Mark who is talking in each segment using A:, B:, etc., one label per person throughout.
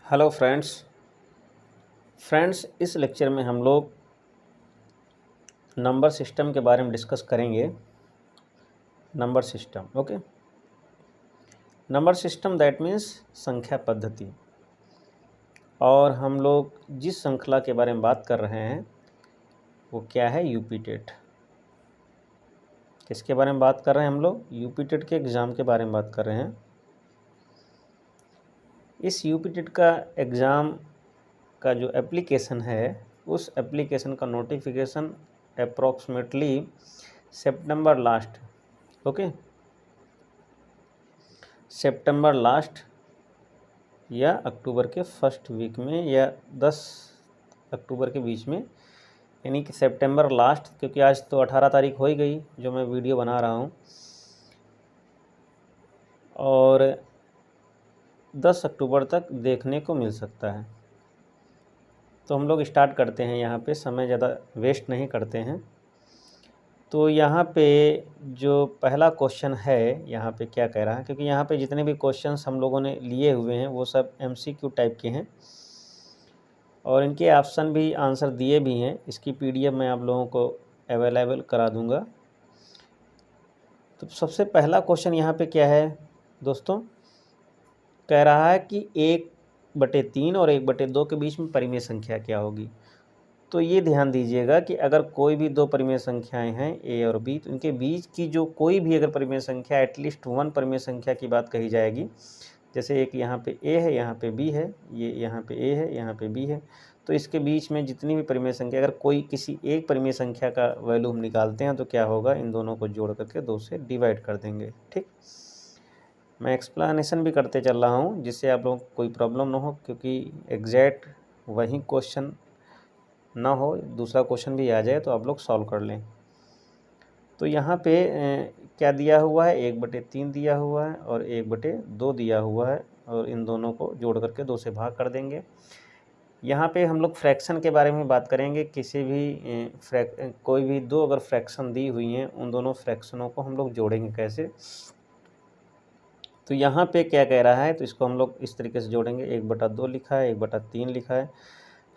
A: Hello friends इस lecture में हम लोग नंबर सिस्टम के बारे में डिस्कस करेंगे। Number system okay. Number system that means संख्या पद्धति। और हम लोग जिस श्रृंखला के बारे में बात कर रहे हैं वो क्या है? यूपीटेट। किसके बारे में बात कर रहे हैं हम लोग? यूपीटेट के एग्ज़ाम के बारे में बात कर रहे हैं। इस यूपीटेट का एग्ज़ाम का जो एप्लीकेशन है उस एप्लीकेशन का नोटिफिकेशन अप्रॉक्सीमेटली सितंबर लास्ट ओके सितंबर लास्ट या अक्टूबर के फर्स्ट वीक में या 10 अक्टूबर के बीच में, यानी कि सितंबर लास्ट, क्योंकि आज तो 18 तारीख हो ही गई जो मैं वीडियो बना रहा हूँ, और 10 अक्टूबर तक देखने को मिल सकता है। तो हम लोग स्टार्ट करते हैं। यहाँ पे समय ज़्यादा वेस्ट नहीं करते हैं। तो यहाँ पे जो पहला क्वेश्चन है यहाँ पे क्या कह रहा है, क्योंकि यहाँ पे जितने भी क्वेश्चंस हम लोगों ने लिए हुए हैं वो सब एमसीक्यू टाइप के हैं और इनके ऑप्शन भी आंसर दिए भी हैं। इसकी पीडीएफ मैं आप लोगों को अवेलेबल करा दूंगा। तो सबसे पहला क्वेश्चन यहाँ पे क्या है दोस्तों? कह रहा है कि 1/3 और 1/2 के बीच में परिमेय संख्या क्या होगी। तो ये ध्यान दीजिएगा कि अगर कोई भी दो परिमेय संख्याएं हैं ए और बी, तो इनके बीच की जो कोई भी अगर परिमेय संख्या, एटलीस्ट वन परिमेय संख्या की बात कही जाएगी। जैसे एक यहाँ पे ए है, यहाँ पे बी है, ये यहाँ पे ए है, यहाँ पे बी है, तो इसके बीच में जितनी भी परिमेय संख्या, अगर कोई किसी एक परिमेय संख्या का वैल्यू हम निकालते हैं तो क्या होगा? इन दोनों को जोड़ करके 2 से डिवाइड कर देंगे। ठीक, मैं एक्सप्लेनेशन भी करते चल रहा हूँ जिससे आप लोगों को कोई प्रॉब्लम ना हो, क्योंकि एग्जैक्ट वही क्वेश्चन ना हो, दूसरा क्वेश्चन भी आ जाए तो आप लोग सॉल्व कर लें। तो यहाँ पे क्या दिया हुआ है? 1/3 दिया हुआ है और 1/2 दिया हुआ है, और इन दोनों को जोड़ करके 2 से भाग कर देंगे। यहाँ पे हम लोग फ्रैक्शन के बारे में बात करेंगे। किसी भी कोई भी दो अगर फ्रैक्शन दी हुई हैं, उन दोनों फ्रैक्शनों को हम लोग जोड़ेंगे कैसे? तो यहाँ पे क्या कह रहा है, तो इसको हम लोग इस तरीके से जोड़ेंगे। 1/2 लिखा है, 1/3 लिखा है।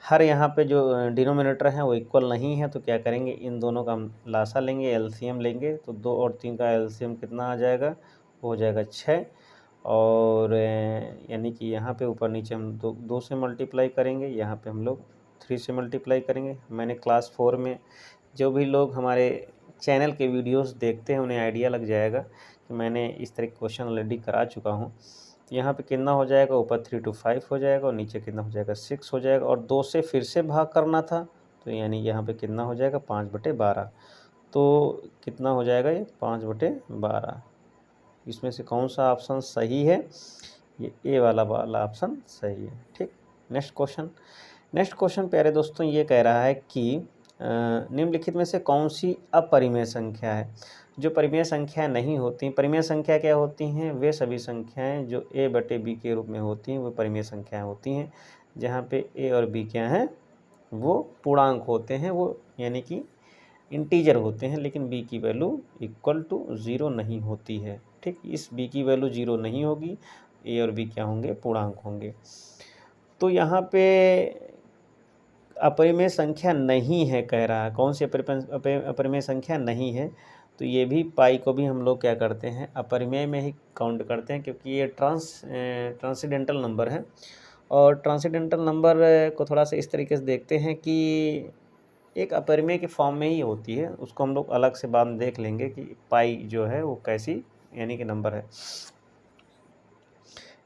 A: हर यहाँ पे जो डिनोमिनेटर है वो इक्वल नहीं है, तो क्या करेंगे? इन दोनों का हम लासा लेंगे, एलसीएम लेंगे। तो 2 और 3 का एलसीएम कितना आ जाएगा? वो हो जाएगा 6। और यानी कि यहाँ पे ऊपर नीचे हम 2 से मल्टीप्लाई करेंगे, यहाँ पे हम लोग 3 से मल्टीप्लाई करेंगे। मैंने क्लास 4 में, जो भी लोग हमारे चैनल के वीडियोस देखते हैं उन्हें आइडिया लग जाएगा कि मैंने इस तरह क्वेश्चन ऑलरेडी करा चुका हूँ। यहाँ पे कितना हो जाएगा? ऊपर 3 to 5 हो जाएगा और नीचे कितना हो जाएगा? 6 हो जाएगा। और 2 से फिर से भाग करना था, तो यानी यहाँ पे कितना हो जाएगा? 5/12। तो कितना हो जाएगा ये? 5/12। इसमें से कौन सा ऑप्शन सही है? ये ए वाला ऑप्शन सही है। ठीक, नेक्स्ट क्वेश्चन प्यारे दोस्तों ये कह रहा है कि निम्नलिखित में से कौन सी अपरिमेय संख्या है? जो परिमेय संख्या नहीं होती, परिमेय संख्या क्या होती हैं? वे सभी संख्याएं जो a/b के रूप में होती हैं वो परिमेय संख्याएं होती हैं। जहाँ पे a और b क्या हैं? वो पूर्णांक होते हैं, वो यानी कि इंटीजर होते हैं, लेकिन b की वैल्यू इक्वल टू 0 नहीं होती है। ठीक, इस b की वैल्यू 0 नहीं होगी, a और b क्या होंगे? पूर्णांक होंगे। तो यहाँ पे अपरिमेय संख्या नहीं है कह रहा है। कौन सी अपरिमेय संख्या नहीं है? तो ये भी पाई को भी हम लोग क्या करते हैं? अपरिमेय में ही काउंट करते हैं, क्योंकि ये ट्रांसेंडेंटल नंबर है। और ट्रांसेंडेंटल नंबर को थोड़ा सा इस तरीके से देखते हैं कि एक अपरिमेय के फॉर्म में ही होती है। उसको हम लोग अलग से बाद में देख लेंगे कि पाई जो है वो कैसी यानी कि नंबर है।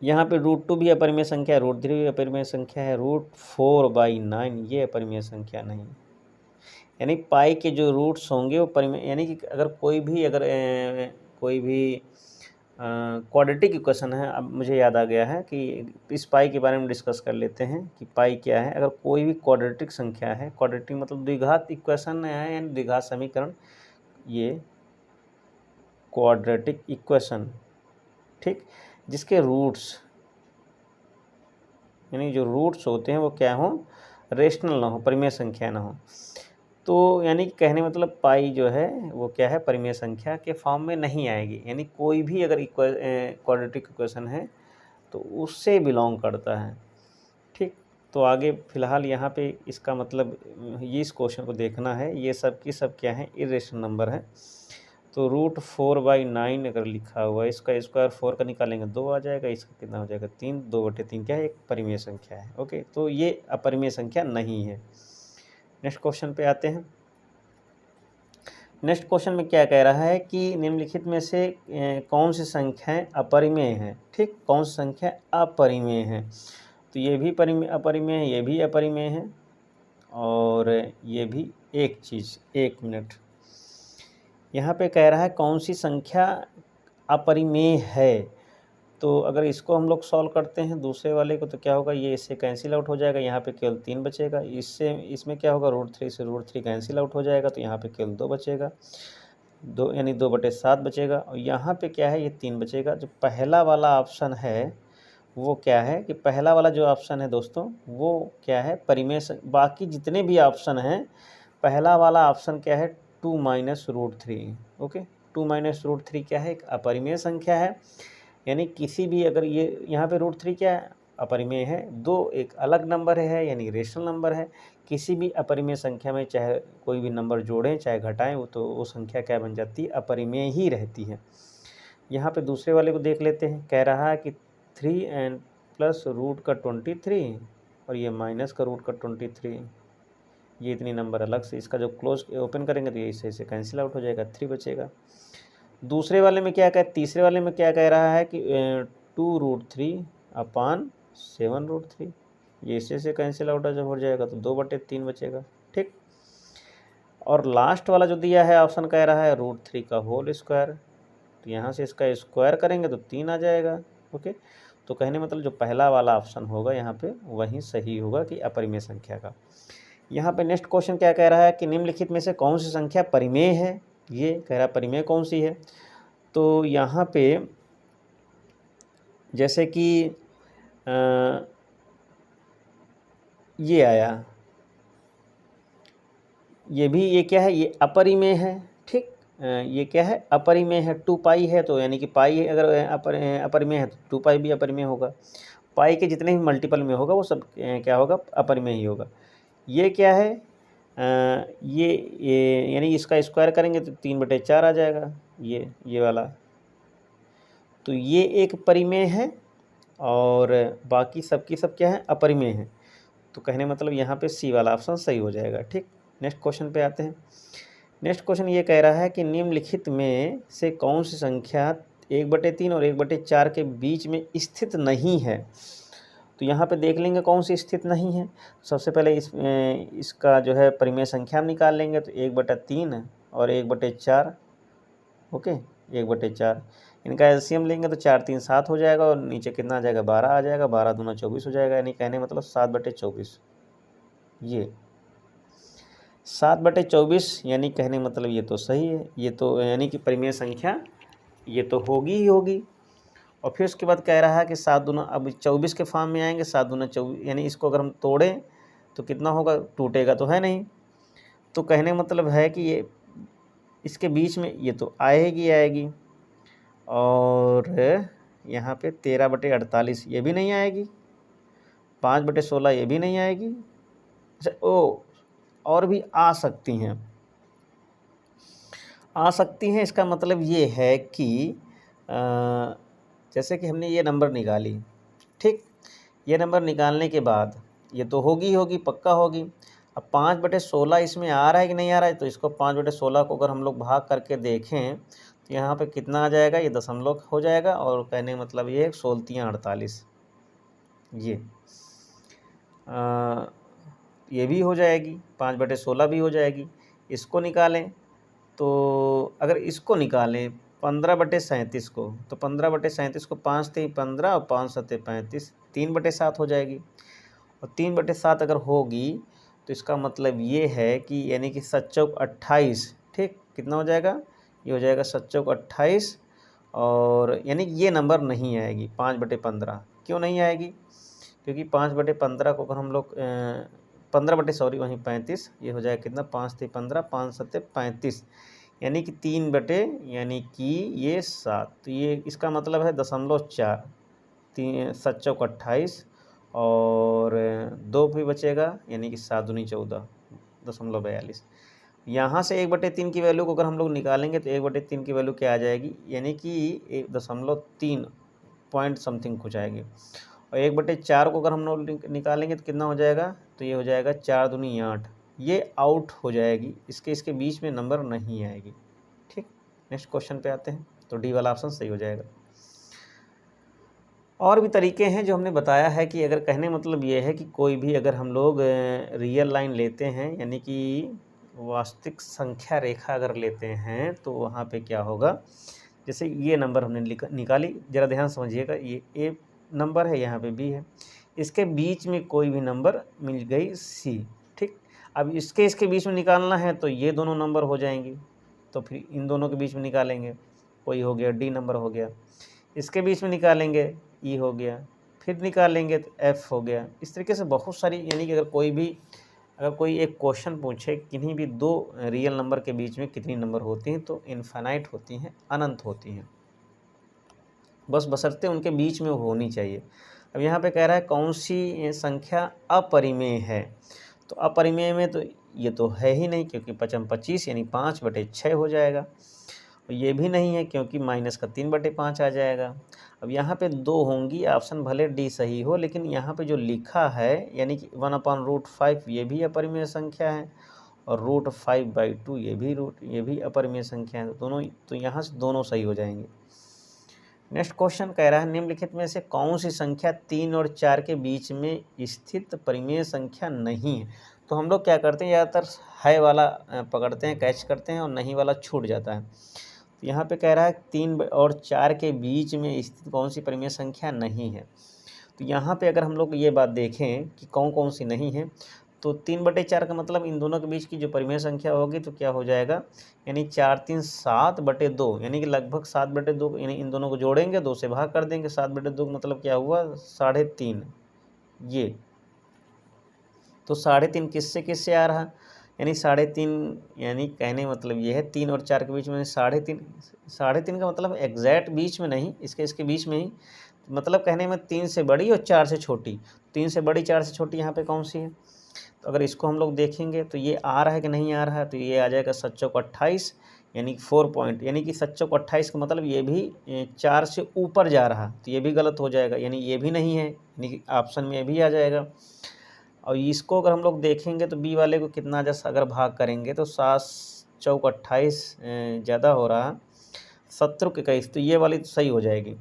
A: यहाँ पे √2 भी अपरिमेय संख्या है, √3 भी अपरिमेय संख्या है, √4/9 ये अपरिमेय संख्या नहीं। यानी पाई के जो रूट्स होंगे वो परिमेय, यानी कि अगर कोई भी क्वाड्रेटिक इक्वेशन है। अब मुझे याद आ गया है कि इस पाई के बारे में डिस्कस कर लेते हैं कि पाई क्या है। अगर कोई भी क्वाड्रेटिक संख्या है, क्वाड्रेटिक मतलब द्विघात इक्वेशन है, यानी द्विघात समीकरण, ये क्वाड्रेटिक इक्वेशन, ठीक, जिसके रूट्स यानी जो रूट्स होते हैं वो क्या हो? रेशनल ना हो, परिमेय संख्या ना हो। तो यानी कि कहने मतलब पाई जो है वो क्या है? परिमेय संख्या के फॉर्म में नहीं आएगी। यानी कोई भी अगर क्वाड्रेटिक इक्वेशन है तो उससे बिलोंग करता है। तो आगे फ़िलहाल यहाँ पे इसका मतलब ये इस क्वेश्चन को देखना है, ये सब की सब क्या है, इर्रेशनल नंबर है। तो √4/9 अगर लिखा हुआ है, इसका स्क्वायर 4 का निकालेंगे 2 आ जाएगा, इसका कितना हो जाएगा 3, 2/3 क्या है, एक परिमेय संख्या है। ओके, तो ये अपरिमेय संख्या नहीं है। नेक्स्ट क्वेश्चन पे आते हैं। नेक्स्ट क्वेश्चन में क्या कह रहा है कि निम्नलिखित में से कौन सी संख्याएं अपरिमेय हैं। ठीक, कौन सी संख्या अपरिमेय है। तो ये भी अपरिमेय है, ये भी अपरिमेय है, और ये भी। एक चीज़, 1 मिनट, यहाँ पे कह रहा है कौन सी संख्या अपरिमेय है। तो अगर इसको हम लोग सॉल्व करते हैं दूसरे वाले को, तो क्या होगा, ये इससे कैंसिल आउट हो जाएगा, यहाँ पे केवल 3 बचेगा। इसमें क्या होगा, √3 से √3 कैंसिल आउट हो जाएगा, तो यहाँ पे केवल 2 बचेगा, 2 यानी 2/7 बचेगा। और यहाँ पे क्या है, ये 3 बचेगा। जो पहला वाला ऑप्शन है वो क्या है कि पहला वाला जो ऑप्शन है दोस्तों, वो क्या है, परिमेय। बाकी जितने भी ऑप्शन हैं, पहला वाला ऑप्शन क्या है, 2 - √3। ओके, 2 - √3 क्या है, एक अपरिमेय संख्या है। यानी किसी भी, अगर ये यहाँ पे √3 क्या है, अपरिमेय है। 2 एक अलग नंबर है, यानी रेशनल नंबर है। किसी भी अपरिमेय संख्या में चाहे कोई भी नंबर जोड़ें चाहे घटाएं, वो तो वो संख्या क्या बन जाती है, अपरिमेय ही रहती है। यहाँ पे दूसरे वाले को देख लेते हैं। कह रहा है कि 3n + √23 और ये माइनस का √23, ये इतनी नंबर अलग से। इसका जो क्लोज ओपन करेंगे तो ये इससे कैंसिल आउट हो जाएगा, 3 बचेगा। दूसरे वाले में क्या तीसरे वाले में क्या कह रहा है कि 2√3/7√3, ये इससे से कैंसिल आउट जब हो जाएगा तो 2/3 बचेगा। ठीक, और लास्ट वाला जो दिया है ऑप्शन कह रहा है √3 का होल स्क्वायर, तो यहाँ से इसका स्क्वायर करेंगे तो 3 आ जाएगा। ओके, तो कहने मतलब जो पहला वाला ऑप्शन होगा यहाँ पे वही सही होगा कि अपरिमेय संख्या का। यहाँ पे नेक्स्ट क्वेश्चन क्या कह रहा है कि निम्नलिखित में से कौन सी संख्या परिमेय है। ये कह रहा है परिमेय कौन सी है। तो यहाँ पे जैसे कि ये आया, ये भी, ये क्या है, ये अपरिमेय है। ठीक, ये क्या है, अपरिमेय है। 2π है, तो यानी कि पाई अगर अपरिमेय है तो 2π भी अपरिमेय होगा। पाई के जितने भी मल्टीपल में होगा वो सब क्या होगा, अपरिमेय ही होगा। ये क्या है, ये यानी इसका स्क्वायर करेंगे तो 3/4 आ जाएगा, ये वाला। तो ये एक परिमेय है और बाकी सब की सब क्या है, अपरिमेय है। तो कहने मतलब यहाँ पे सी वाला ऑप्शन सही हो जाएगा। ठीक, नेक्स्ट क्वेश्चन पे आते हैं। नेक्स्ट क्वेश्चन ये कह रहा है कि निम्नलिखित में से कौन सी संख्या 1/3 और 1/4 के बीच में स्थित नहीं है। तो यहाँ पे देख लेंगे कौन सी स्थित नहीं है। सबसे पहले इसका जो है परिमेय संख्या हम निकाल लेंगे, तो 1/3 और 1/4। ओके, 1/4, इनका एलसीएम लेंगे तो 4 3 7 हो जाएगा, और नीचे कितना आ जाएगा, 12 आ जाएगा। 12 दूना 24 हो जाएगा, यानी कहने मतलब 7/24। ये 7/24 यानी कहने मतलब ये तो सही है। ये तो यानी कि परिमेय संख्या ये तो होगी ही होगी। और फिर उसके बाद कह रहा है कि 7 दूना, अब 24 के फॉर्म में आएंगे। 7 दूना 24, यानी इसको अगर हम तोड़ें तो कितना होगा, टूटेगा तो है नहीं। तो कहने मतलब है कि ये इसके बीच में ये तो आएगी। और यहाँ पे 13/48 ये भी नहीं आएगी। 5/16 ये भी नहीं आएगी। अच्छा, और भी आ सकती हैं। इसका मतलब ये है कि जैसे कि हमने ये नंबर निकाली। ठीक, ये नंबर निकालने के बाद ये तो होगी पक्का होगी। अब 5/16 इसमें आ रहा है कि नहीं आ रहा है, तो इसको 5/16 को अगर हम लोग भाग करके देखें तो यहाँ पे कितना आ जाएगा, ये दशमलव हो जाएगा। और कहने मतलब ये 16×48, ये भी हो जाएगी, 5/16 भी हो जाएगी। इसको निकालें तो अगर इसको निकालें 15/37 को, तो 15/37 को 5 × 3 = 15 और 5 × 7 = 35, 3/7 हो जाएगी। और 3/7 अगर होगी तो इसका मतलब ये है कि यानी कि 7 × 28। ठीक, कितना हो जाएगा, ये हो जाएगा 7 × 28। और यानी ये नंबर नहीं आएगी 5/15। क्यों नहीं आएगी, क्योंकि 5/15 को अगर हम लोग 35, ये हो जाएगा कितना, 5 × 3 = 15, 5 × 7 = 35, यानी कि 3 यानी कि ये 7। तो ये इसका मतलब है 0.4, 7 × 28 और 2 भी बचेगा, यानी कि 7 दूनी 14.42। यहाँ से 1/3 की वैल्यू को अगर हम लोग निकालेंगे तो 1/3 की वैल्यू क्या आ जाएगी, यानी कि 1.3 पॉइंट समथिंग कुछ आएगी। और 1/4 को अगर हम लोग निकालेंगे तो कितना हो जाएगा, तो ये हो जाएगा 4 दूनी 8। ये आउट हो जाएगी, इसके बीच में नंबर नहीं आएगी। ठीक, नेक्स्ट क्वेश्चन पे आते हैं। तो डी वाला ऑप्शन सही हो जाएगा। और भी तरीके हैं जो हमने बताया है कि अगर कहने मतलब ये है कि कोई भी अगर हम लोग रियल लाइन लेते हैं, यानी कि वास्तविक संख्या रेखा अगर लेते हैं, तो वहाँ पे क्या होगा, जैसे ये नंबर हमने निकाली, ज़रा ध्यान समझिएगा, ये ए नंबर है, यहाँ पे बी है, इसके बीच में कोई भी नंबर मिल गई सी। ठीक, अब इसके बीच में निकालना है तो ये दोनों नंबर हो जाएंगे, तो फिर इन दोनों के बीच में निकालेंगे, कोई हो गया डी नंबर हो गया, इसके बीच में निकालेंगे ई हो गया, फिर निकालेंगे तो एफ हो गया। इस तरीके से बहुत सारी, यानी कि अगर कोई एक क्वेश्चन पूछे किन्हीं भी 2 रियल नंबर के बीच में कितनी नंबर होती हैं, तो इनफाइनाइट होती हैं, अनंत होती हैं, बस बशर्ते उनके बीच में होनी चाहिए। अब यहाँ पे कह रहा है कौन सी संख्या अपरिमेय है, तो अपरिमेय में तो ये तो है ही नहीं, क्योंकि 25 यानी 5/6 हो जाएगा। ये भी नहीं है, क्योंकि माइनस का 3/5 आ जाएगा। अब यहाँ पे 2 होंगी, ऑप्शन भले डी सही हो, लेकिन यहाँ पे जो लिखा है यानी कि 1/√5 ये भी अपरिमेय संख्या है, और √5/2 ये भी अपरिमेय संख्या है, दोनों, तो यहाँ से दोनों सही हो जाएंगे। नेक्स्ट क्वेश्चन कह रहा है निम्नलिखित में से कौन सी संख्या 3 और 4 के बीच में स्थित परिमेय संख्या नहीं है। तो हम लोग क्या करते हैं, ज़्यादातर है वाला पकड़ते हैं, कैच करते हैं, और नहीं वाला छूट जाता है। तो यहाँ पे कह रहा है 3 और 4 के बीच में स्थित कौन सी परिमेय संख्या नहीं है। तो यहाँ पे अगर हम लोग ये बात देखें कि कौन कौन सी नहीं है, तो 3/4 का मतलब इन दोनों के बीच की जो परिमेय संख्या होगी तो क्या हो जाएगा, यानी 4 3 7/2, यानी कि लगभग 7/2, यानी इन दोनों को जोड़ेंगे, 2 से भाग कर देंगे, 7/2 मतलब क्या हुआ, 3.5 ये। तो 3.5 किससे आ रहा, यानी 3.5, यानी कहने मतलब ये है 3 और 4 के बीच में 3.5 का मतलब एग्जैक्ट बीच में नहीं, इसके बीच में ही, मतलब कहने में 3 से बड़ी और 4 से छोटी, 3 से बड़ी 4 से छोटी यहाँ पे कौन सी है। तो अगर इसको हम लोग देखेंगे तो ये आ रहा है कि नहीं आ रहा है, तो ये आ जाएगा 7×28, यानी 4 पॉइंट, यानी कि 7×28 का मतलब ये भी 4 से ऊपर जा रहा, तो ये भी गलत हो जाएगा, यानी ये भी नहीं है, यानी कि ऑप्शन में ये भी आ जाएगा। और इसको अगर हम लोग देखेंगे तो बी वाले को कितना जैसा अगर भाग करेंगे तो 7×28 ज़्यादा हो रहा, 7×21, तो ये वाली तो सही हो जाएगी।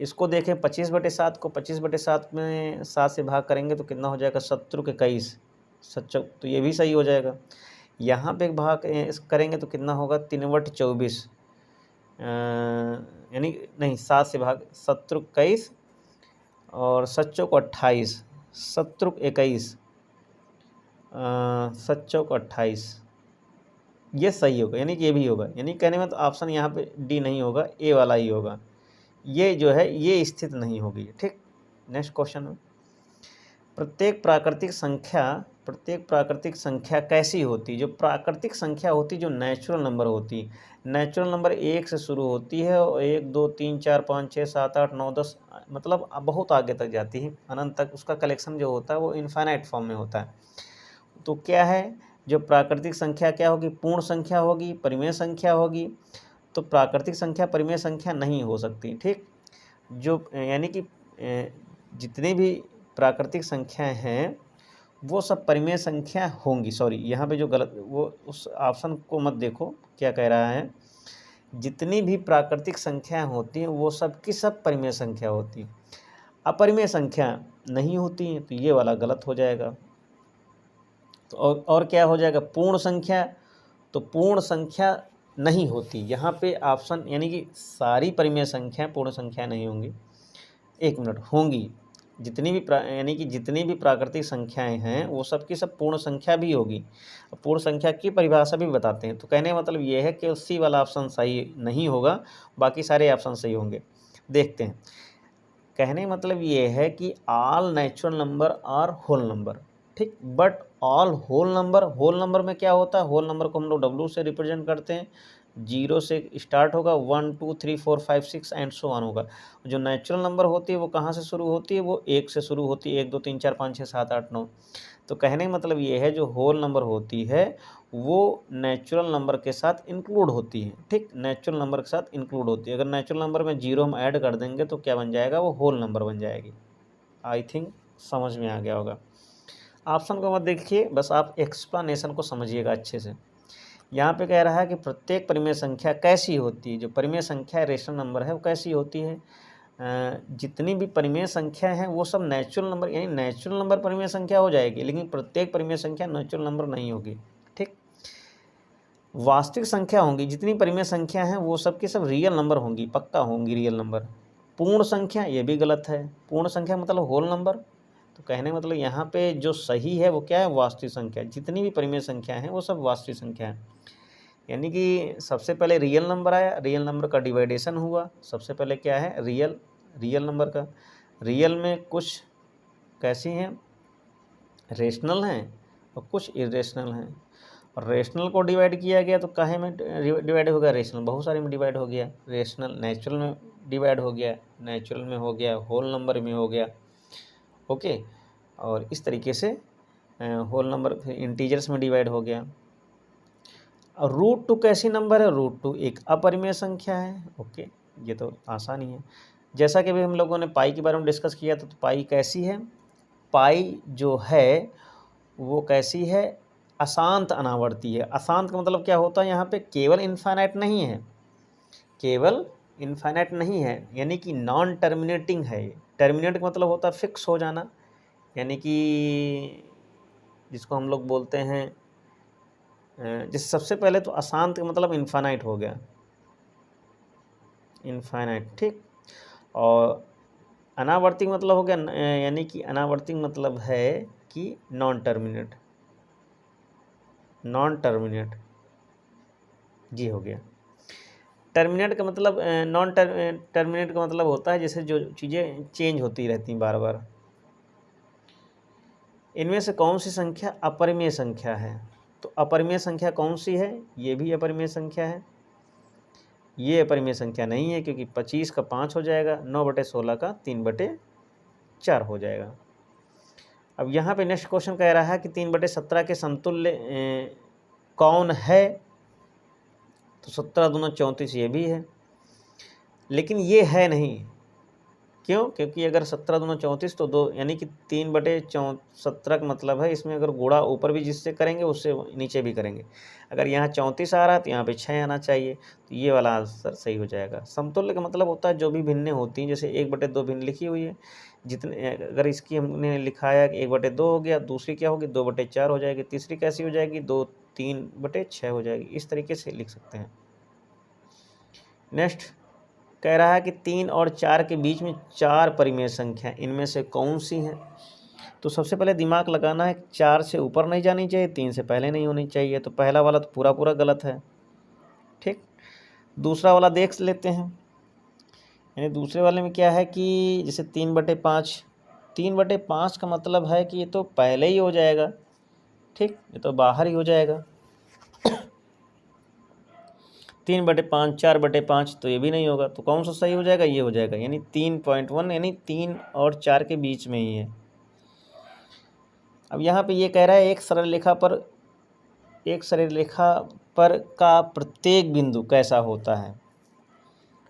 A: इसको देखें 25/7 को, 25/7 में 7 से भाग करेंगे तो कितना हो जाएगा, 7×21, तो ये भी सही हो जाएगा। यहाँ पे भाग करेंगे तो कितना होगा, 3/24, यानी नहीं 7 से भाग 7×21 और 7×28, 7×21, 7×28, ये सही होगा, यानी कि ये भी होगा, यानी कहने में तो ऑप्शन यहाँ पे डी नहीं होगा, ए वाला ही होगा, ये जो है ये स्थित नहीं होगी। ठीक, नेक्स्ट क्वेश्चन में, प्रत्येक प्राकृतिक संख्या कैसी होती, जो प्राकृतिक संख्या होती, जो नेचुरल नंबर होती, नेचुरल नंबर 1 से शुरू होती है और 1 2 3 4 5 6 7 8 9 10 मतलब बहुत आगे तक जाती है, अनंत तक उसका कलेक्शन जो होता है वो इनफाइनाइट फॉर्म में होता है। तो क्या है, जो प्राकृतिक संख्या क्या होगी, पूर्ण संख्या होगी, परिमेय संख्या होगी। तो प्राकृतिक संख्या परिमेय संख्या नहीं हो सकती। ठीक, जो यानी कि जितनी भी प्राकृतिक संख्याएं हैं वो सब परिमेय संख्या होंगी। सॉरी, यहाँ पे जो गलत, वो उस ऑप्शन को मत देखो, क्या कह रहा है, जितनी भी प्राकृतिक संख्याएं होती हैं वो सब की सब परिमेय संख्या होती है, अपरिमेय संख्या नहीं होती हैं, तो ये वाला गलत हो जाएगा। तो और क्या हो जाएगा, पूर्ण संख्या, तो पूर्ण संख्या नहीं होती यहाँ पे ऑप्शन, यानी कि सारी परिमेय संख्या पूर्ण संख्या नहीं होंगी, 1 मिनट, होंगी, जितनी भी यानी कि जितनी भी प्राकृतिक संख्याएं हैं वो सब की सब पूर्ण संख्या भी होगी। पूर्ण संख्या की परिभाषा भी बताते हैं। तो कहने का मतलब ये है कि सी वाला ऑप्शन सही नहीं होगा, बाकी सारे ऑप्शन सही होंगे। देखते हैं, कहने का मतलब ये है कि all natural number are whole number. ठीक, बट ऑल होल नंबर में क्या होता है, होल नंबर को हम लोग W से रिप्रेजेंट करते हैं, जीरो से स्टार्ट होगा, 1 2 3 4 5 6 एंड सो ऑन होगा। जो नेचुरल नंबर होती है वो कहाँ से शुरू होती है, वो 1 से शुरू होती है, 1 2 3 4 5 6 7 8 9। तो कहने का मतलब ये है जो होल नंबर होती है वो नेचुरल नंबर के साथ इंक्लूड होती है, ठीक, नेचुरल नंबर के साथ इंक्लूड होती है। अगर नेचुरल नंबर में जीरो हम ऐड कर देंगे तो क्या बन जाएगा, वो होल नंबर बन जाएगी। आई थिंक समझ में आ गया होगा। ऑप्शन को मत देखिए, बस आप एक्सप्लेनेशन को समझिएगा अच्छे से। यहाँ पे कह रहा है कि प्रत्येक परिमेय संख्या कैसी होती है, जो परिमेय संख्या रेशनल नंबर है वो कैसी होती है। जितनी भी परिमेय संख्या है वो सब नेचुरल नंबर, यानी नेचुरल नंबर परिमेय संख्या हो जाएगी, लेकिन प्रत्येक परिमेय संख्या नेचुरल नंबर नहीं होगी, ठीक। वास्तविक संख्या होंगी, जितनी परिमेय संख्या हैं वो सब की सब रियल नंबर होंगी, पक्का होंगी रियल नंबर। पूर्ण संख्या ये भी गलत है, पूर्ण संख्या मतलब होल नंबर। तो कहने का मतलब यहाँ पे जो सही है वो क्या है, वास्तविक संख्या। जितनी भी परिमेय संख्या हैं वो सब वास्तविक संख्या है, यानी कि सबसे पहले रियल नंबर आया, रियल नंबर का डिवाइडेशन हुआ। सबसे पहले क्या है, रियल नंबर का। रियल में कुछ कैसी हैं, रेशनल हैं और कुछ इरेशनल हैं। और रेशनल को डिवाइड किया गया तो काहे में डिवाइड हो गया, रेशनल बहुत सारे में डिवाइड हो गया। रेशनल नेचुरल में डिवाइड हो गया, नेचुरल में हो गया, होल नंबर में हो गया, ओके। और इस तरीके से होल नंबर फिर इंटीजर्स में डिवाइड हो गया। और रूट टू कैसी नंबर है, रूट टू एक अपरिमेय संख्या है, ओके, ये तो आसान ही है। जैसा कि अभी हम लोगों ने पाई के बारे में डिस्कस किया था, तो पाई कैसी है, पाई जो है वो कैसी है, अशांत अनावर्ती है। अशांत का मतलब क्या होता है, यहाँ पे केवल इनफाइनाइट नहीं है, केवल इनफाइनाइट नहीं है, यानी कि नॉन टर्मिनेटिंग है। टर्मिनेट का मतलब होता है फिक्स हो जाना, यानी कि जिसको हम लोग बोलते हैं, जिस सबसे पहले तो अशांत का मतलब इनफाइनाइट हो गया, इनफाइनाइट, ठीक। और अनावर्ती मतलब हो गया, यानी कि अनावर्ती मतलब है कि नॉन टर्मिनेट, नॉन टर्मिनेट, जी हो गया। टर्मिनेट का मतलब टर्मिनेट का मतलब होता है जैसे जो चीज़ें चेंज होती रहती हैं बार बार। इनमें से कौन सी संख्या अपरिमेय संख्या है, तो अपरिमेय संख्या कौन सी है, ये भी अपरिमेय संख्या है। ये अपरिमेय संख्या नहीं है क्योंकि 25 का 5 हो जाएगा, 9/16 का 3/4 हो जाएगा। अब यहाँ पे नेक्स्ट क्वेश्चन कह रहा है कि 3/17 के समतुल्य कौन है, तो 17 दूना 34 ये भी है, लेकिन ये है नहीं। क्यों, क्योंकि अगर 17 दूना 34 तो 2, यानी कि 3/17 का मतलब है इसमें अगर गुणा ऊपर भी जिससे करेंगे उससे नीचे भी करेंगे। अगर यहाँ 34 आ रहा है तो यहाँ पे 6 आना चाहिए, तो ये वाला आंसर सही हो जाएगा। समतुल्य का मतलब होता है जो भी भिन्नें होती हैं, जैसे 1/2 भिन्न लिखी हुई है, जितने अगर इसकी हमने लिखाया कि 1/2 हो गया, दूसरी क्या होगी 2/4 हो जाएगी, तीसरी कैसी हो जाएगी 2 3/6 हो जाएगी, इस तरीके से लिख सकते हैं। नेक्स्ट कह रहा है कि 3 और 4 के बीच में 4 परिमेय संख्या, इनमें से कौन सी हैं। तो सबसे पहले दिमाग लगाना है, 4 से ऊपर नहीं जानी चाहिए, 3 से पहले नहीं होनी चाहिए, तो पहला वाला तो पूरा पूरा गलत है, ठीक। दूसरा वाला देख लेते हैं, यानी दूसरे वाले में क्या है कि जैसे 3/5, 3/5 का मतलब है कि ये तो पहले ही हो जाएगा, ठीक, ये तो बाहर ही हो जाएगा। 3/5, 4/5 तो ये भी नहीं होगा, तो कौन सा सही हो जाएगा, ये हो जाएगा, यानी 3.1, यानी 3 और 4 के बीच में ही है। अब यहाँ पे ये कह रहा है एक सरल रेखा पर का प्रत्येक बिंदु कैसा होता है।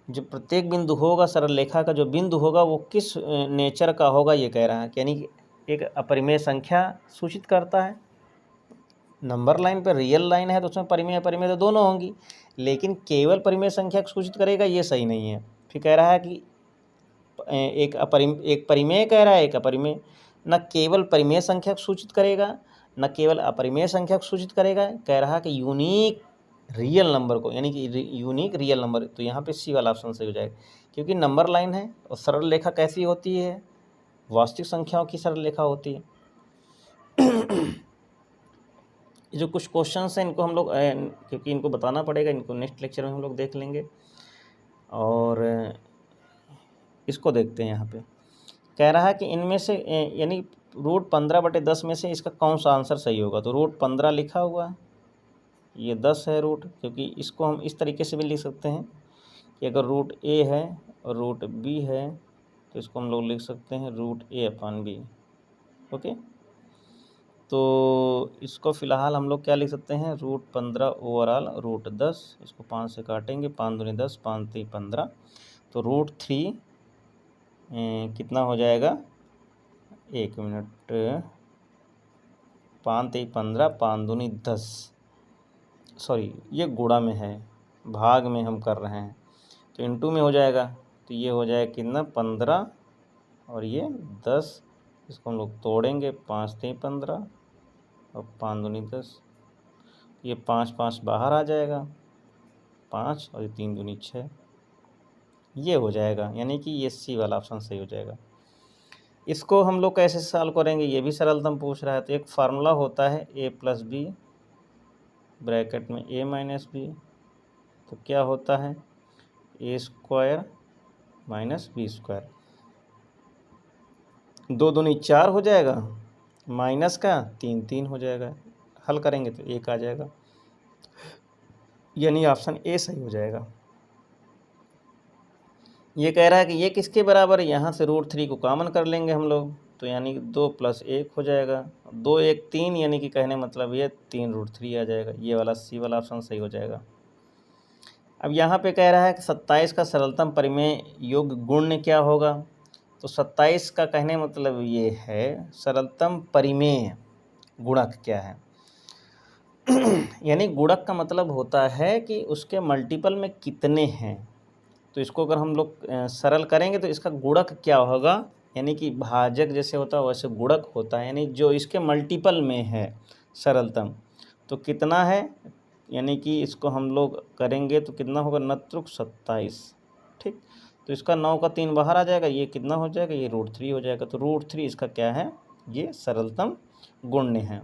A: जो प्रत्येक बिंदु होगा, सरल रेखा का जो बिंदु होगा वो किस नेचर का होगा, ये कह रहा है, यानी कि एक अपरिमेय संख्या सूचित करता है। नंबर लाइन पर रियल लाइन है तो उसमें परिमेय अपरिमेय तो दोनों होंगी, लेकिन केवल परिमेय संख्या को सूचित करेगा, ये सही नहीं है। फिर कह रहा है कि एक परिमेय कह रहा है, एक अपरिमेय, न केवल परिमेय संख्या को सूचित करेगा न केवल अपरिमेय संख्या को सूचित करेगा, कह रहा है कि यूनिक रियल नंबर को, यानी कि यूनिक रियल नंबर। तो यहाँ पे सी वाला ऑप्शन सही हो जाएगा, क्योंकि नंबर लाइन है और सरल रेखा कैसी होती है, वास्तविक संख्याओं की सरल रेखा होती है। जो कुछ क्वेश्चंस हैं इनको हम लोग क्योंकि इनको बताना पड़ेगा, इनको नेक्स्ट लेक्चर में हम लोग देख लेंगे। और इसको देखते हैं, यहाँ पे कह रहा है कि इनमें से यानी रूट 15/10 में से इसका कौन सा आंसर सही होगा, तो रूट 15 लिखा हुआ है, ये 10 है रूट, क्योंकि इसको हम इस तरीके से भी लिख सकते हैं कि अगर रूट ए है और रूट बी है तो इसको हम लोग लिख सकते हैं रूट ए अपॉन बी। ओके, तो इसको फ़िलहाल हम लोग क्या लिख सकते हैं, रूट 15 ओवरऑल रूट 10, इसको 5 से काटेंगे, 5 दूनी 10, 5 3 15, तो रूट 3 कितना हो जाएगा, 1 मिनट, 5 3 15, 5 दूनी 10, सॉरी ये गुणा में है, भाग में हम कर रहे हैं, तो इनटू में हो जाएगा, तो ये हो जाएगा कितना 15 और ये 10, इसको हम लोग तोड़ेंगे, 5 3 15 और 5 दूनी 10, ये 5 5 बाहर आ जाएगा, 5 और ये 3 दूनी 6, ये हो जाएगा, यानी कि ये सी वाला ऑप्शन सही हो जाएगा। इसको हम लोग कैसे सॉल्व करेंगे, ये भी सरलतम पूछ रहा है। तो एक फार्मूला होता है ए प्लस बी ब्रैकेट में ए माइनस बी, तो क्या होता है ए स्क्वायर माइनस बी स्क्वायर, 2 दूनी 4 हो जाएगा, माइनस का 3 3 हो जाएगा, हल करेंगे तो 1 आ जाएगा, यानी ऑप्शन ए सही हो जाएगा। ये कह रहा है कि ये किसके बराबर है, यहाँ से रूट 3 को कॉमन कर लेंगे हम लोग, तो यानी कि 2 + 1 हो जाएगा, 2 1 3, यानी कि कहने मतलब ये 3 रूट 3 आ जाएगा, ये वाला सी वाला ऑप्शन सही हो जाएगा। अब यहाँ पे कह रहा है कि 27 का सरलतम परिमेय योग गुण्य क्या होगा, तो 27 का कहने मतलब ये है सरलतम परिमेय गुणक क्या है यानी गुणक का मतलब होता है कि उसके मल्टीपल में कितने हैं, तो इसको अगर हम लोग सरल करेंगे तो इसका गुणक क्या होगा, यानी कि भाजक जैसे होता है वैसे गुणक होता है, यानी जो इसके मल्टीपल में है सरलतम, तो कितना है, यानी कि इसको हम लोग करेंगे तो कितना होगा, नत्रुक 27, ठीक, तो इसका 9 का 3 बाहर आ जाएगा, ये कितना हो जाएगा, ये रूट 3 हो जाएगा, तो रूट 3 इसका क्या है, ये सरलतम गुण्य है।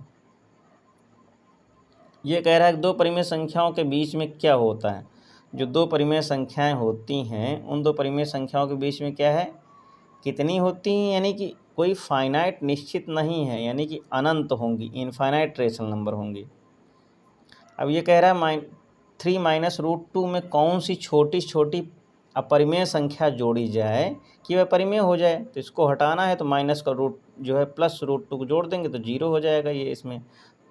A: ये कह रहा है कि दो परिमेय संख्याओं के बीच में क्या होता है, जो दो परिमेय संख्याएं होती हैं उन दो परिमेय संख्याओं के बीच में क्या है, कितनी होती हैं, यानी कि कोई फाइनाइट निश्चित नहीं है, यानी कि अनंत होंगी, इनफाइनाइट रेशनल नंबर होंगी। अब ये कह रहा है 3 - √2 में कौन सी छोटी छोटी अपरिमेय संख्या जोड़ी जाए कि वह परिमेय हो जाए, तो इसको हटाना है तो माइनस का रूट जो है प्लस √2 को जोड़ देंगे तो 0 हो जाएगा ये इसमें,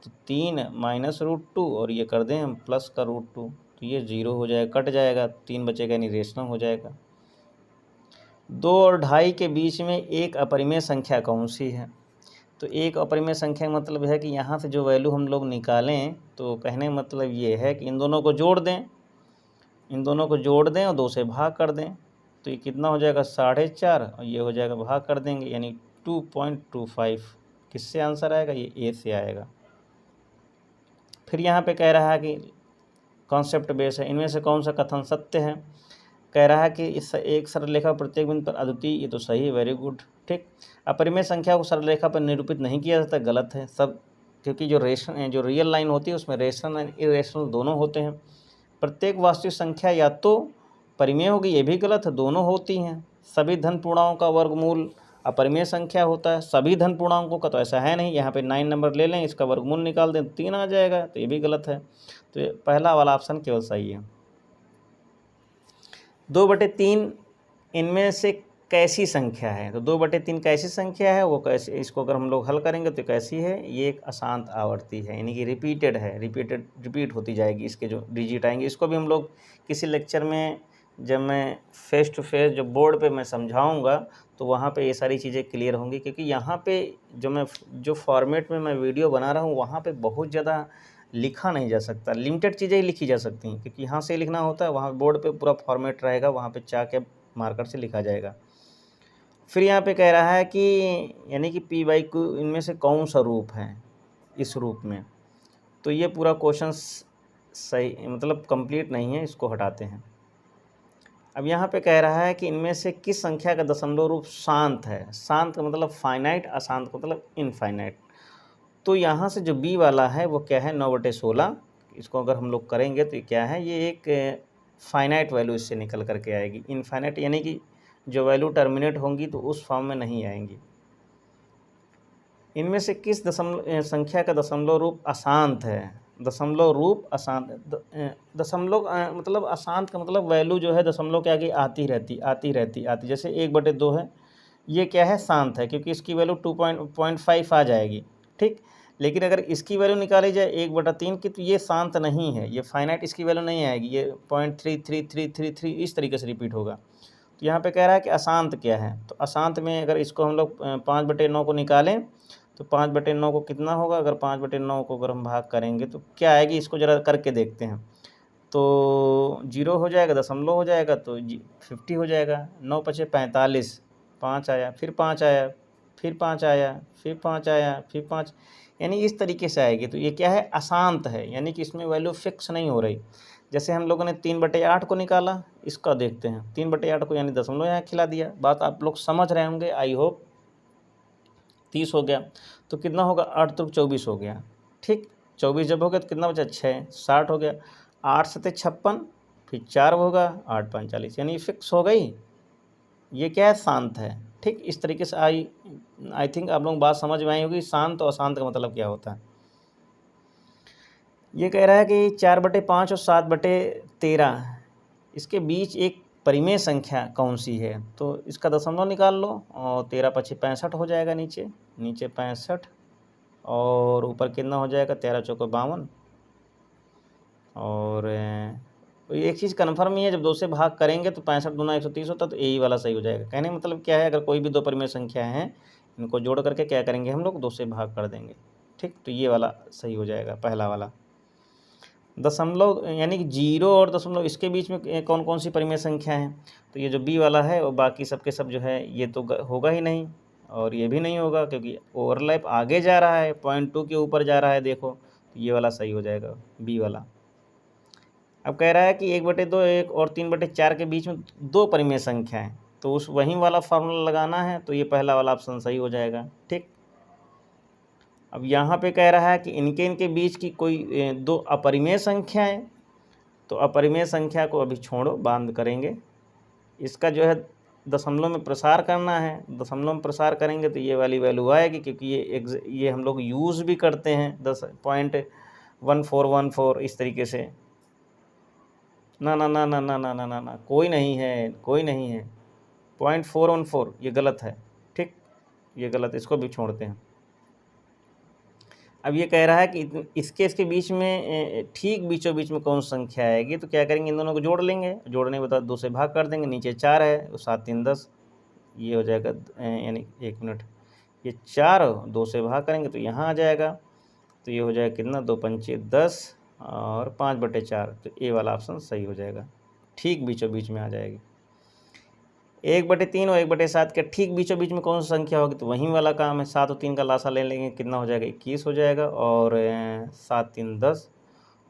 A: तो 3 - √2 और ये कर दें हम प्लस का √2, तो ये 0 हो जाएगा, कट जाएगा, 3 बचेगा, यानी रेशनल हो जाएगा। 2 और 2.5 के बीच में एक अपरिमेय संख्या कौन सी है, तो एक अपरिमेय संख्या का मतलब है कि यहाँ से जो वैल्यू हम लोग निकालें, तो कहने का मतलब ये है कि इन दोनों को जोड़ दें, इन दोनों को जोड़ दें और 2 से भाग कर दें, तो ये कितना हो जाएगा 4.5, और ये हो जाएगा भाग कर देंगे, यानी 2.25, किससे आंसर आएगा, ये ए से आएगा। फिर यहाँ पे कह रहा है कि कॉन्सेप्ट बेस है, इनमें से कौन सा कथन सत्य है, कह रहा है कि इस एक सरल रेखा प्रत्येक बिंदु पर अद्वितीय, ये तो सही है, वेरी गुड, ठीक। अपरिमेय संख्या को सरल रेखा पर निरूपित नहीं किया जाता, गलत है सब, क्योंकि जो रियल लाइन होती है उसमें रेशनल एंड इरेशनल दोनों होते हैं। प्रत्येक वास्तविक संख्या या तो परिमेय होगी, ये भी गलत है, दोनों होती हैं। सभी धन पूर्णांकों का वर्गमूल अपरिमेय संख्या होता है, सभी धन पूर्णांकों का तो ऐसा है नहीं, यहाँ पे 9 नंबर ले लें, इसका वर्गमूल निकाल दें 3 आ जाएगा, तो ये भी गलत है, तो ये पहला वाला ऑप्शन केवल सही है। 2/3 इनमें से कैसी संख्या है, तो 2/3 कैसी संख्या है, वो कैसे, इसको अगर हम लोग हल करेंगे तो कैसी है, ये एक अशांत आवर्ती है, यानी कि रिपीटेड है, रिपीट होती जाएगी, इसके जो डिजिट आएंगे। इसको भी हम लोग किसी लेक्चर में जब मैं फेस टू फेस जो बोर्ड पे मैं समझाऊंगा तो वहाँ पे ये सारी चीज़ें क्लियर होंगी, क्योंकि यहाँ पे जो फॉर्मेट में मैं वीडियो बना रहा हूँ वहाँ पे बहुत ज़्यादा लिखा नहीं जा सकता, लिमिटेड चीज़ें ही लिखी जा सकती हैं, क्योंकि यहाँ से लिखना होता है, वहाँ बोर्ड पे पूरा फॉर्मेट रहेगा, वहाँ पे चाक या मार्कर से लिखा जाएगा। फिर यहाँ पे कह रहा है कि यानी कि P/Q इनमें से कौन सा रूप है इस रूप में, तो ये पूरा क्वेश्चन सही मतलब कंप्लीट नहीं है, इसको हटाते हैं। अब यहाँ पे कह रहा है कि इनमें से किस संख्या का दशमलव रूप शांत है, शांत का मतलब फाइनाइट, अशांत का मतलब इनफाइनाइट, तो यहाँ से जो बी वाला है वो क्या है 9/16, इसको अगर हम लोग करेंगे तो ये क्या है, ये एक फाइनाइट वैल्यू इससे निकल करके आएगी, इनफाइनाइट यानी कि जो वैल्यू टर्मिनेट होंगी तो उस फॉर्म में नहीं आएंगी। इनमें से किस संख्या का दशमलव रूप अशांत है, दशमलव रूप अशांत दशमलव मतलब अशांत का मतलब वैल्यू जो है दशमलव के आगे आती रहती। जैसे 1/2 है, ये क्या है, शांत है, क्योंकि इसकी वैल्यू 2.5 आ जाएगी, ठीक। लेकिन अगर इसकी वैल्यू निकाली जाए 1/3 की, तो ये शांत नहीं है, ये फाइनाइट इसकी वैल्यू नहीं आएगी, ये 0.33333 इस तरीके से रिपीट होगा। तो यहाँ पे कह रहा है कि अशांत क्या है, तो अशांत में अगर इसको हम लोग 5/9 को निकालें तो 5/9 को कितना होगा, अगर 5/9 को अगर हम भाग करेंगे तो क्या आएगी, इसको ज़रा करके देखते हैं। तो 0 हो जाएगा, दशमलव हो जाएगा, तो 50 हो जाएगा। 9 पचे 45, 5 आया, फिर 5 आया, फिर 5 आया, फिर 5 आया, फिर 5, यानी इस तरीके से आएगी। तो ये क्या है, अशांत है, यानी कि इसमें वैल्यू फिक्स नहीं हो रही। जैसे हम लोगों ने 3/8 को निकाला, इसका देखते हैं 3/8 को, यानी दशमलव यहाँ खिला दिया। बात आप लोग समझ रहे होंगे, आई होप। 30 हो गया, तो कितना होगा, 8 त्रिक 24 हो गया, ठीक। 24 जब हो गया तो कितना बचा, 6, 60 हो गया। 8 सते 56, फिर 4 होगा, 8 5 40, यानी फिक्स हो गई। ये क्या है, शांत है, ठीक। इस तरीके से आई थिंक आप लोग बात समझ में आई होगी, शांत और अशांत का मतलब क्या होता है। ये कह रहा है कि 4/5 और 7/13 इसके बीच एक परिमेय संख्या कौन सी है, तो इसका दशमलव निकाल लो, और 13 पछी 65 हो जाएगा, नीचे 65, और ऊपर कितना हो जाएगा, 13 चौको 52। और एक चीज़ कन्फर्म ही है, जब 2 से भाग करेंगे तो 65 दूना 130 होता, तो यही वाला सही हो जाएगा। कहने का मतलब क्या है, अगर कोई भी 2 परिमेय संख्या हैं, इनको जोड़ करके क्या करेंगे हम लोग, 2 से भाग कर देंगे, ठीक। तो ये वाला सही हो जाएगा, पहला वाला। दशमलव यानी कि 0 और दशमलव, इसके बीच में कौन कौन सी परिमेय संख्या है, तो ये जो बी वाला है, और बाकी सब के सब जो है, ये तो होगा ही नहीं, और ये भी नहीं होगा, क्योंकि ओवरलैप आगे जा रहा है, 0.2 के ऊपर जा रहा है, देखो, तो ये वाला सही हो जाएगा, बी वाला। अब कह रहा है कि 1/2 1 और 3/4 के बीच में 2 परिमेय संख्या है, तो उस वही वाला फार्मूला लगाना है, तो ये पहला वाला ऑप्शन सही हो जाएगा, ठीक। अब यहाँ पे कह रहा है कि इनके बीच की कोई 2 अपरिमेय संख्या है, तो अपरिमेय संख्या को अभी छोड़ो, बाद करेंगे। इसका जो है दशमलव में प्रसार करना है, दशमलव में प्रसार करेंगे तो ये वाली वैल्यू आएगी, क्योंकि ये हम लोग यूज़ भी करते हैं, 10.1414 इस तरीके से। ना ना ना ना ना ना ना ना ना, कोई नहीं है, कोई नहीं है, 0.414, ये गलत है, ठीक, ये गलत, इसको भी छोड़ते हैं। अब ये कह रहा है कि इसके बीच में ठीक बीचों बीच में कौन संख्या आएगी, तो क्या करेंगे, इन दोनों को जोड़ लेंगे, जोड़ने के बाद 2 से भाग कर देंगे, नीचे 4 है, 7 3 10, ये हो जाएगा, यानी 1 मिनट, ये 4 2 से भाग करेंगे तो यहाँ आ जाएगा, तो ये हो जाएगा कितना, 2 पंचे 10 और 5/4, तो ए वाला ऑप्शन सही हो जाएगा, ठीक बीचों बीच में आ जाएगी। 1/3 और 1/7 के ठीक बीचों बीच में कौन सी संख्या होगी, तो वहीं वाला काम है, 7 और 3 का लासा ले लेंगे, कितना हो जाएगा, 21 हो जाएगा, और 7 3 10,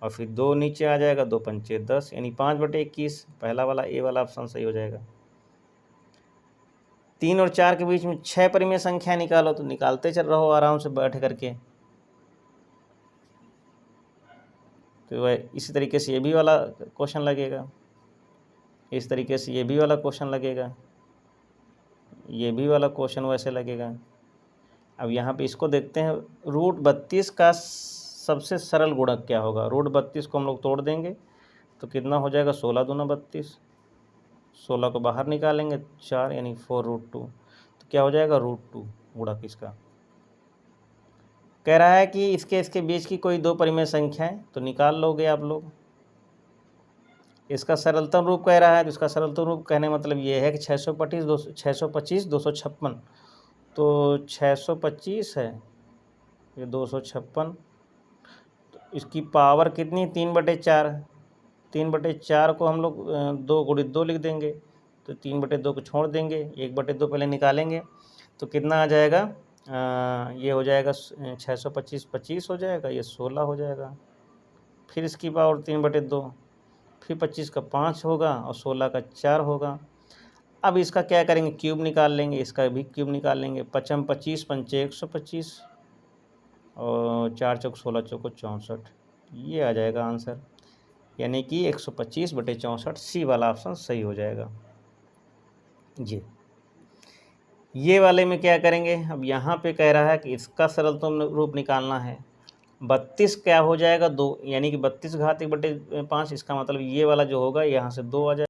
A: और फिर 2 नीचे आ जाएगा, 2 पंचे 10, यानी 5/21, पहला वाला ए वाला ऑप्शन सही हो जाएगा। 3 और 4 के बीच में 6 परिमेय संख्या निकालो, तो निकालते चल रहो आराम से बैठ करके। तो वह इसी तरीके से ये भी वाला क्वेश्चन लगेगा, इस तरीके से ये भी वाला क्वेश्चन लगेगा, ये भी वाला क्वेश्चन वैसे लगेगा। अब यहाँ पे इसको देखते हैं, √32 का सबसे सरल गुणक क्या होगा। √32 को हम लोग तोड़ देंगे तो कितना हो जाएगा, 16 दूना 32, 16 को बाहर निकालेंगे 4, यानी 4√2, तो क्या हो जाएगा, √2 गुणक इसका। कह रहा है कि इसके बीच की कोई 2 परिमेय संख्या है, तो निकाल लोगे आप लोग। इसका सरलतम रूप कह रहा है, तो इसका सरलतम रूप कहने मतलब ये है कि 625 256, तो 625 है, ये 256, तो इसकी पावर कितनी, 3/4, 3/4 को हम लोग 2 × 2 लिख देंगे, तो 3/2 को छोड़ देंगे, 1/2 पहले निकालेंगे, तो कितना आ जाएगा, ये हो जाएगा 625 25 हो जाएगा, ये 16 हो जाएगा, फिर इसकी पावर 3/2, फिर 25 का 5 होगा, और 16 का 4 होगा। अब इसका क्या करेंगे, क्यूब निकाल लेंगे, इसका भी क्यूब निकाल लेंगे, 5 25 पंचे 125, और 4 चौक 16 चौको 64, ये आ जाएगा आंसर, यानी कि 125/64, सी वाला ऑप्शन सही हो जाएगा जी। ये वाले में क्या करेंगे, अब यहाँ पे कह रहा है कि इसका सरलतम रूप निकालना है, 32 क्या हो जाएगा 2, यानी कि 32 घात 1/5, इसका मतलब ये वाला जो होगा यहाँ से 2 आ जाएगा।